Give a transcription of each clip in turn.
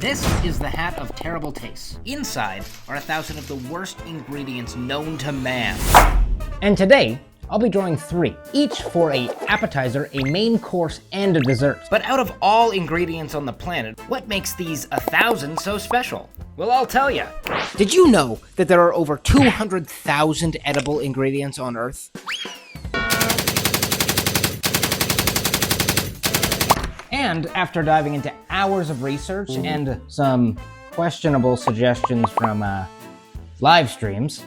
This is the hat of terrible tastes. Inside are 1,000 of the worst ingredients known to man. And today, I'll be drawing 3, each for an appetizer, a main course, and a dessert. But out of all ingredients on the planet, what makes these 1,000 so special? Well, I'll tell ya. Did you know that there are over 200,000 edible ingredients on Earth? And after diving into hours of research and some questionable suggestions from live streams,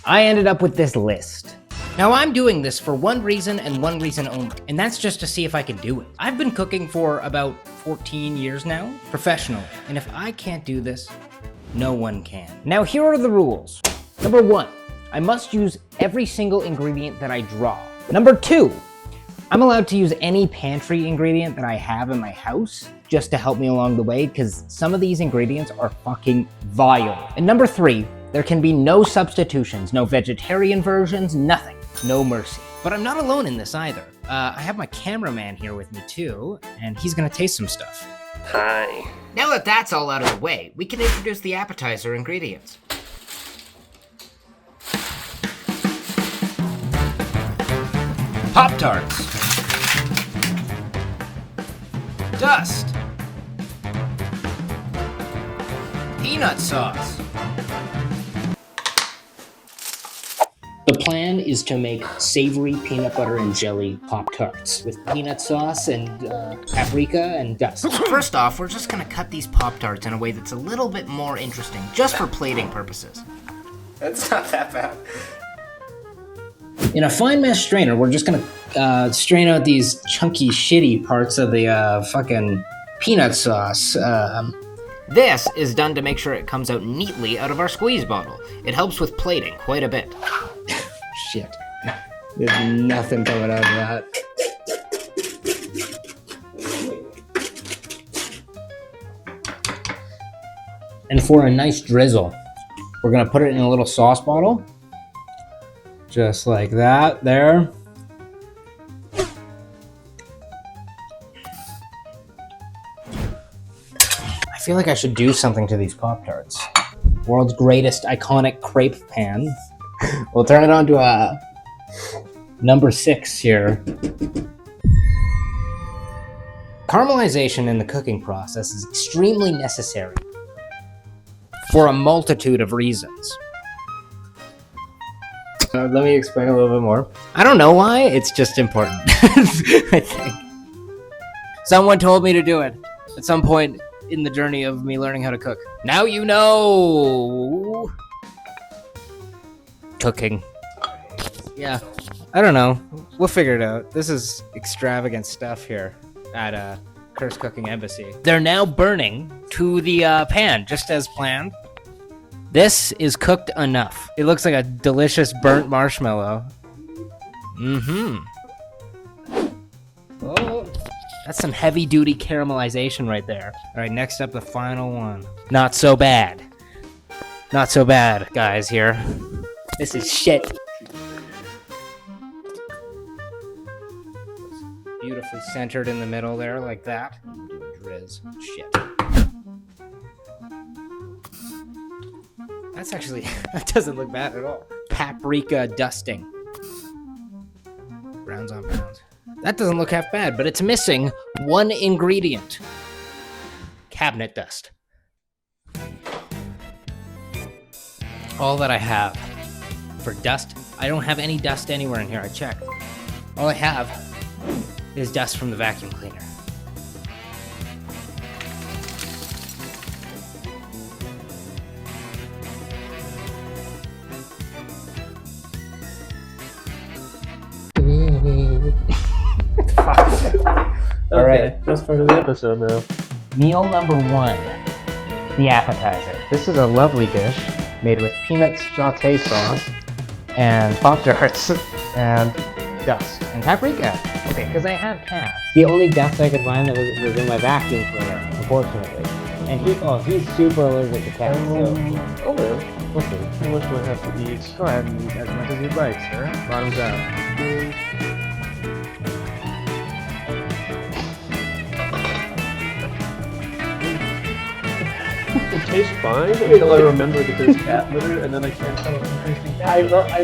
I ended up with this list. Now I'm doing this for one reason and one reason only, and that's just to see if I can do it. I've been cooking for about 14 years now, professionally, and if I can't do this, no one can. Now here are the rules. Number 1, I must use every single ingredient that I draw. Number 2, I'm allowed to use any pantry ingredient that I have in my house just to help me along the way, because some of these ingredients are fucking vile. And number 3, there can be no substitutions, no vegetarian versions, nothing. No mercy. But I'm not alone in this either. I have my cameraman here with me too, and he's gonna taste some stuff. Hi. Now that that's all out of the way, we can introduce the appetizer ingredients. Pop-Tarts. Dust. Peanut sauce. The plan is to make savory peanut butter and jelly Pop-Tarts with peanut sauce and paprika and dust. First off, we're just gonna cut these Pop-Tarts in a way that's a little bit more interesting, just for plating purposes. That's not that bad. In a fine mesh strainer, we're just gonna strain out these chunky, shitty parts of the fucking peanut sauce. This is done to make sure it comes out neatly out of our squeeze bottle. It helps with plating quite a bit. Shit. There's nothing coming out of that. And for a nice drizzle, we're gonna put it in a little sauce bottle. Just like that, there. I feel like I should do something to these Pop-Tarts. World's greatest iconic crepe pan. We'll turn it on to a number 6 here. Caramelization in the cooking process is extremely necessary for a multitude of reasons. Let me explain a little bit more. I don't know why, it's just important, I think. Someone told me to do it at some point in the journey of me learning how to cook. Now you know! Cooking. Yeah, I don't know. We'll figure it out. This is extravagant stuff here at Curse Cooking Embassy. They're now burning to the pan, just as planned. This is cooked enough. It looks like a delicious burnt marshmallow. Mm-hmm. Oh, that's some heavy-duty caramelization right there. All right, next up, the final one. Not so bad. Not so bad, guys, here. This is shit. Beautifully centered in the middle there, like that. Drizz. Shit. That's actually, that doesn't look bad at all. Paprika dusting. Browns on browns. That doesn't look half bad, but it's missing one ingredient. Cabinet dust. All that I have for dust. I don't have any dust anywhere in here, I checked. All I have is dust from the vacuum cleaner. All right, That's part of the episode now. meal number 1, the appetizer. This is a lovely dish made with peanut sauté sauce and Pop-Tarts and dust and paprika. Okay, because I have cats. The only dust I could find that was in my vacuum cleaner, unfortunately. And he's super allergic to cats. So, Oh, really? we'll see. How much do I have to eat? Go ahead and eat as much as you'd like, sir. Bottoms out. It tastes fine until I remember that there's cat litter, and then I can't tell if I'm tasting cat litter. I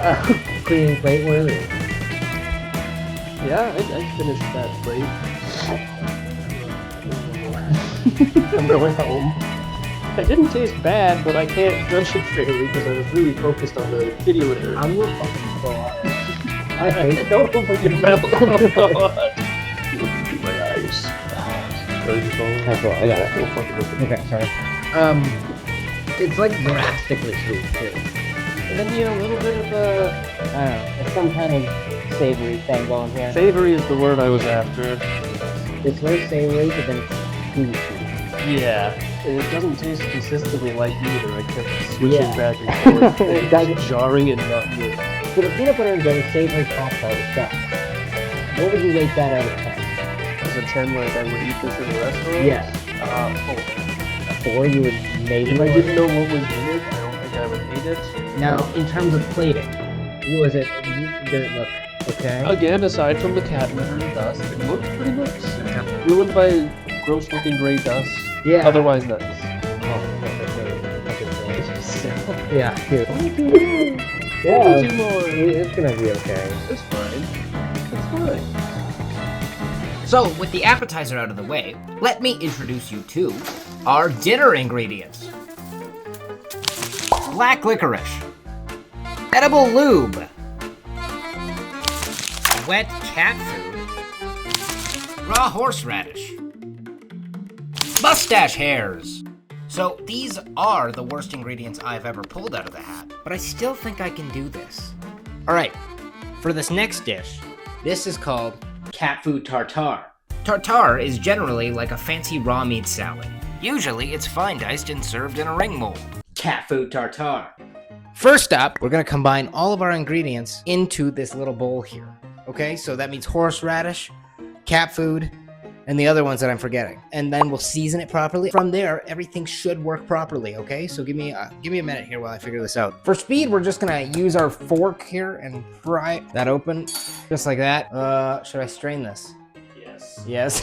love clean plate worthy. Yeah, I finished that plate. I'm going home. It didn't taste bad, but I can't judge it fairly because I was really focused on the kitty litter. I'm gonna fucking go off. I hate Don't open your mouth. Oh god. My eyes. Ready to phone? I got it. Don't fucking open it. Okay, sorry. It's like drastically sweet too. And then you know, a little bit of I don't know. It's some kind of savory thing going here. savory is the word I was after. It's very savory, but then it's gooey sweet. Yeah. And it doesn't taste consistently like either. I kept switching Yeah. back and forth. It doesn't. It's jarring and not good. So the peanut butter and jelly savory cocktail is stuff. What would you rate that out of 10? Is it 10 like I would eat this in a restaurant? Yes. 4. 4, you would maybe. If I didn't know what was in it, I don't think I would eat it. Now, in terms of plating, did it look okay? Again, aside from the cat litter and dust, it looked pretty nice. Ruined by gross looking gray dust. Yeah. Otherwise nice. Yeah, cute. Yeah, two more. It's gonna be okay. It's fine. It's fine. So, with the appetizer out of the way, let me introduce you to our dinner ingredients. Black licorice, edible lube, wet cat food, raw horseradish, mustache hairs. So these are the worst ingredients I've ever pulled out of the hat, but I still think I can do this. All right, for this next dish, this is called cat food tartare. Tartare is generally like a fancy raw meat salad. Usually it's fine diced and served in a ring mold. Cat food tartare. First up, we're gonna combine all of our ingredients into this little bowl here. Okay, so that means horseradish, cat food, and the other ones that I'm forgetting. And then we'll season it properly. From there, everything should work properly, okay? So give me a minute here while I figure this out. For speed, we're just gonna use our fork here and pry that open, just like that. Should I strain this? Yes. Yes.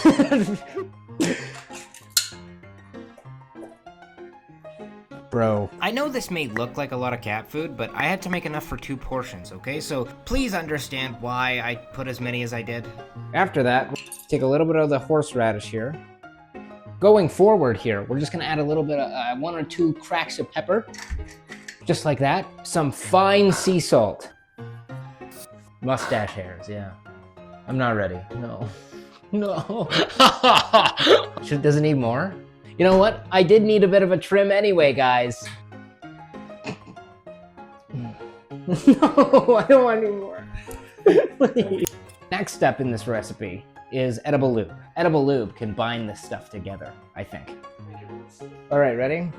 Bro. I know this may look like a lot of cat food, but I had to make enough for 2 portions, okay? So please understand why I put as many as I did. After that, take a little bit of the horseradish here. Going forward here, we're just gonna add a little bit of 1 or 2 cracks of pepper. Just like that. Some fine sea salt. Mustache hairs, yeah. I'm not ready, no. No. Does it need more? You know what? I did need a bit of a trim anyway, guys. No, I don't want any more. Please. Next step in this recipe is edible lube. Edible lube can bind this stuff together, I think. All right, ready?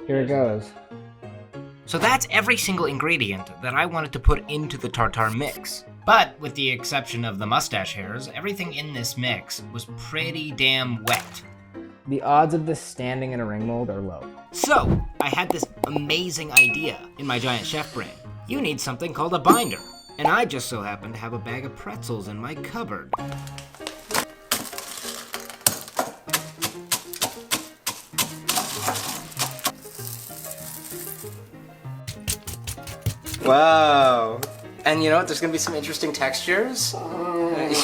Here it goes. So that's every single ingredient that I wanted to put into the tartare mix. But with the exception of the mustache hairs, everything in this mix was pretty damn wet. The odds of this standing in a ring mold are low. So, I had this amazing idea in my giant chef brain. You need something called a binder. And I just so happen to have a bag of pretzels in my cupboard. Wow. And you know what? There's gonna be some interesting textures.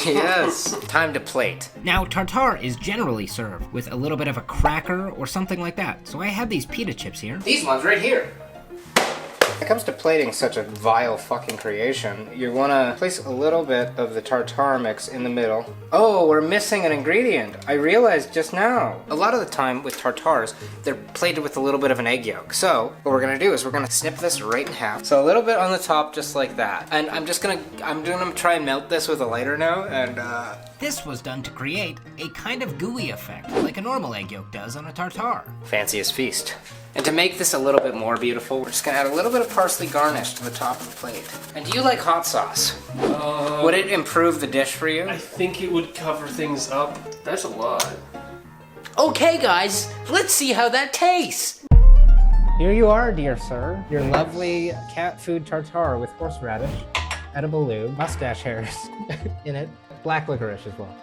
Yes. Time to plate. Now, tartare is generally served with a little bit of a cracker or something like that. So I have these pita chips here. These ones right here. When it comes to plating such a vile fucking creation, you want to place a little bit of the tartare mix in the middle. Oh, we're missing an ingredient. I realized just now. A lot of the time with tartares, they're plated with a little bit of an egg yolk. So what we're gonna do is we're gonna snip this right in half. So a little bit on the top, just like that. And I'm gonna try and melt this with a lighter now. And this was done to create a kind of gooey effect, like a normal egg yolk does on a tartare. Fanciest feast. And to make this a little bit more beautiful, we're just gonna add a little bit of parsley garnish to the top of the plate. And do you like hot sauce? Would it improve the dish for you? I think it would cover things up. That's a lot. Okay guys, let's see how that tastes. Here you are, dear sir. Your lovely cat food tartare with horseradish, edible lube, mustache hairs in it, black licorice as well.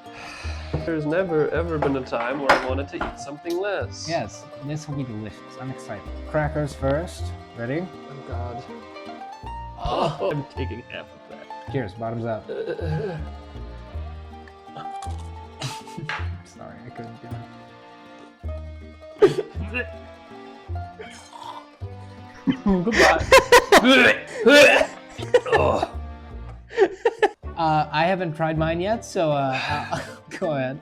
There's never ever been a time where I wanted to eat something less. Yes, this will be delicious. I'm excited. Crackers first. Ready? Oh God. Oh, I'm taking half of that. Cheers. Bottoms up. Sorry, I couldn't do it. Goodbye. Oh. I haven't tried mine yet, so go ahead.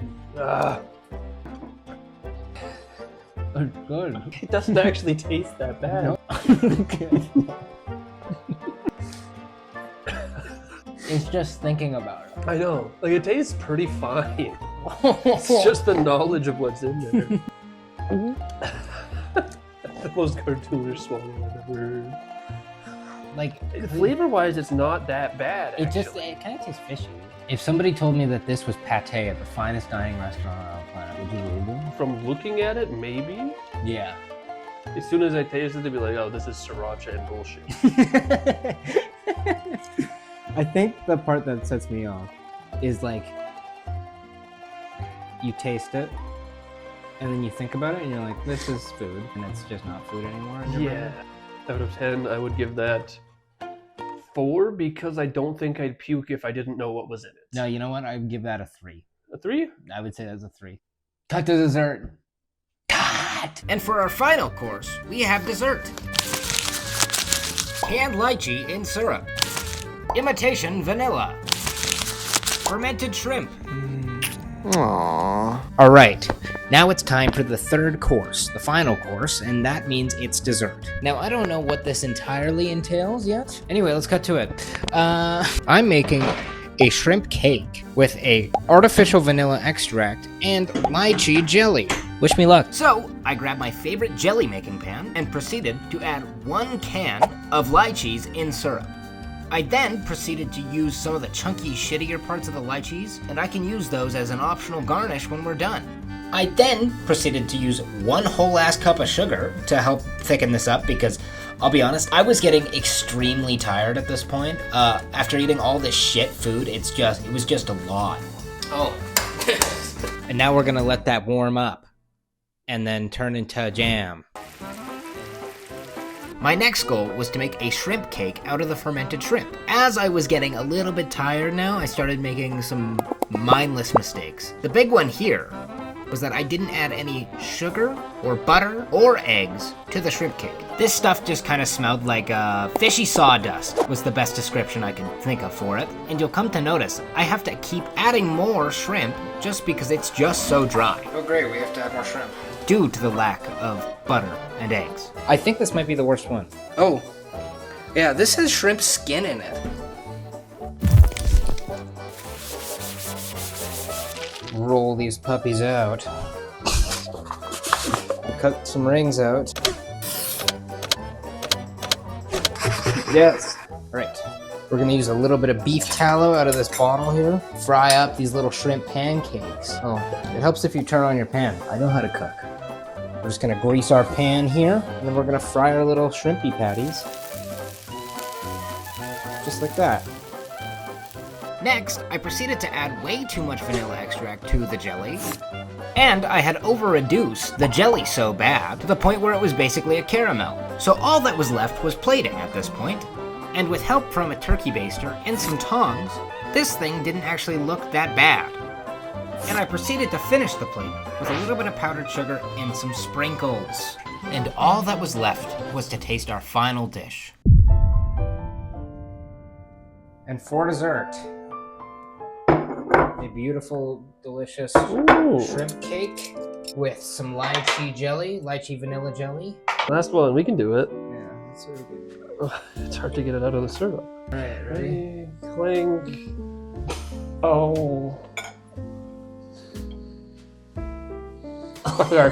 It's good. It doesn't actually taste that bad. No. It's just thinking about it. I know. Like, it tastes pretty fine. It's just the knowledge of what's in there. The most cartoonish swallow I've ever heard. Like, flavor-wise, it's not that bad, it kind of tastes fishy. If somebody told me that this was pate at the finest dining restaurant on the planet, would you believe them? From looking at it, maybe. Yeah. As soon as I taste it, they'd be like, oh, this is sriracha and bullshit. I think the part that sets me off is like, you taste it, and then you think about it, and you're like, this is food, and it's just not food anymore. in your brain. Out of 10, I would give that 4 because I don't think I'd puke if I didn't know what was in it. No, you know what? I'd give that a 3. A 3? I would say that's a 3. Cut to dessert. Cut! And for our final course, we have dessert. Canned lychee in syrup. Imitation vanilla. Fermented shrimp. Aww. Alright, now it's time for the third course, the final course, and that means it's dessert. Now, I don't know what this entirely entails yet. Anyway, let's cut to it. I'm making a shrimp cake with a artificial vanilla extract and lychee jelly. Wish me luck. So, I grabbed my favorite jelly making pan and proceeded to add 1 can of lychees in syrup. I then proceeded to use some of the chunky, shittier parts of the lychees, and I can use those as an optional garnish when we're done. I then proceeded to use 1 whole ass cup of sugar to help thicken this up because, I'll be honest, I was getting extremely tired at this point. After eating all this shit food, it was just a lot. Oh. And now we're gonna let that warm up and then turn into jam. My next goal was to make a shrimp cake out of the fermented shrimp. As I was getting a little bit tired now, I started making some mindless mistakes. The big one here was that I didn't add any sugar or butter or eggs to the shrimp cake. This stuff just kind of smelled like fishy sawdust was the best description I could think of for it. And you'll come to notice, I have to keep adding more shrimp just because it's just so dry. Oh great, we have to add more shrimp. Due to the lack of butter and eggs. I think this might be the worst one. Oh, yeah, this has shrimp skin in it. Roll these puppies out. Cut some rings out. Yes. All right. We're gonna use a little bit of beef tallow out of this bottle here. Fry up these little shrimp pancakes. Oh, it helps if you turn on your pan. I know how to cook. We're just gonna grease our pan here, and then we're gonna fry our little shrimpy patties. Just like that. Next, I proceeded to add way too much vanilla extract to the jelly. And I had over-reduced the jelly so bad to the point where it was basically a caramel. So all that was left was plating at this point. And with help from a turkey baster and some tongs, this thing didn't actually look that bad. And I proceeded to finish the plate with a little bit of powdered sugar and some sprinkles. And all that was left was to taste our final dish. And for dessert, a beautiful, delicious shrimp cake with some lychee jelly, lychee vanilla jelly. Last one, we can do it. Yeah, that's really good. It's hard to get it out of the syrup. Alright, ready? Clink. Oh. I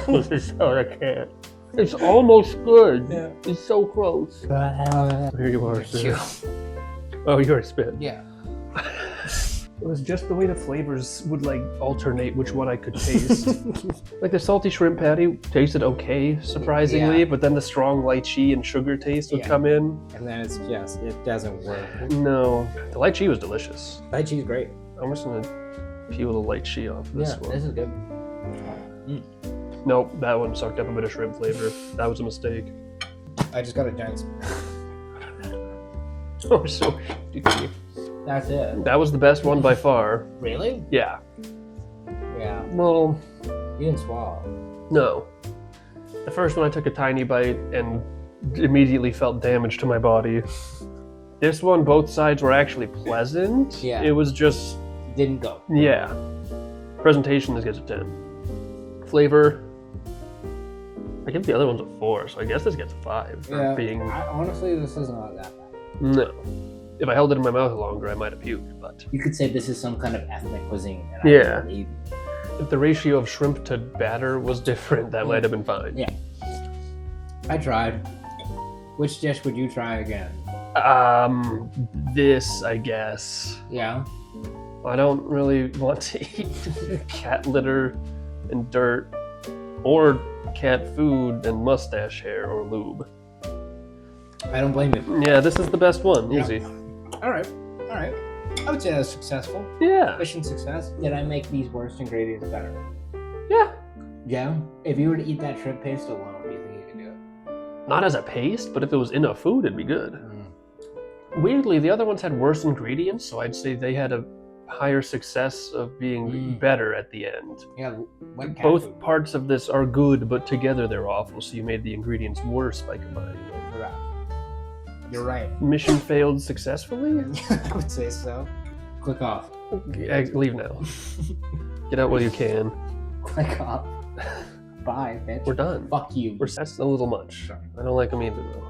can't. It's almost good. Yeah. It's so close. Here you are, sir. Oh, you're a spit. Yeah. It was just the way the flavors would like alternate which one I could taste. Like the salty shrimp patty tasted okay, surprisingly, but then the strong lychee and sugar taste would come in. And then it's just, it doesn't work. No. The lychee was delicious. Lychee's great. I'm just gonna peel the light cheese off this one. This is good. Nope, that one sucked up a bit of shrimp flavor. That was a mistake. I just got a giant. Oh, so sticky. That's it. That was the best one by far. Really? Yeah. Yeah. Well, You didn't swallow. no. The first one I took a tiny bite and immediately felt damage to my body. This one, both sides were actually pleasant. Yeah. It was just, Didn't go. yeah. Presentation, this gets a 10. Flavor, I give the other ones a 4, so I guess this gets a 5 for being... Honestly, this is not that bad. No. If I held it in my mouth longer, I might have puked, but... You could say this is some kind of ethnic cuisine. And Yeah. I believe. If the ratio of shrimp to batter was different, that might have been fine. Yeah. I tried. Which dish would you try again? This, I guess. Yeah. I don't really want to eat cat litter and dirt, or cat food and mustache hair or lube. I don't blame you. Yeah, this is the best one. Yeah. Easy. All right. I would say that's successful. Yeah. Mission success. Did I make these worst ingredients better? Yeah. Yeah. If you were to eat that shrimp paste alone, do you think you could do it? Not as a paste, but if it was in a food, it'd be good. Weirdly, the other ones had worse ingredients, so I'd say they had a higher success of being better at the end. Yeah. What cat Both food? parts of this are good, but together they're awful, so you made the ingredients worse by combining them. Correct. You're right. Mission failed successfully? I would say so. Click off. Leave now. Get out while you can. Click off. Bye, bitch. We're done. Fuck you. That's a little much. Sorry. I don't like them either, though.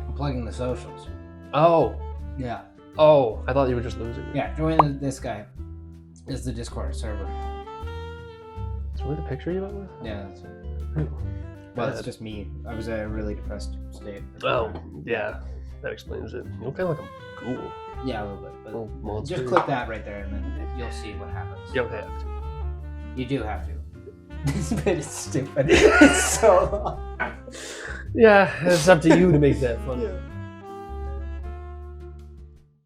I'm plugging the socials. Oh. Yeah. Oh. I thought you were just losing me. Yeah. Join this guy. This is the Discord server. It's really the picture you went with? Yeah. That's it. Ooh. Well, it's Bad. just me. I was in a really depressed state. Oh, yeah. That explains it. You look kind of like a ghoul. Yeah, a little bit. But Little monster. just click that right there, and then you'll see what happens. You don't have to. You do have to. This bit is stupid. It's so long. Yeah, it's up to you to make that funny.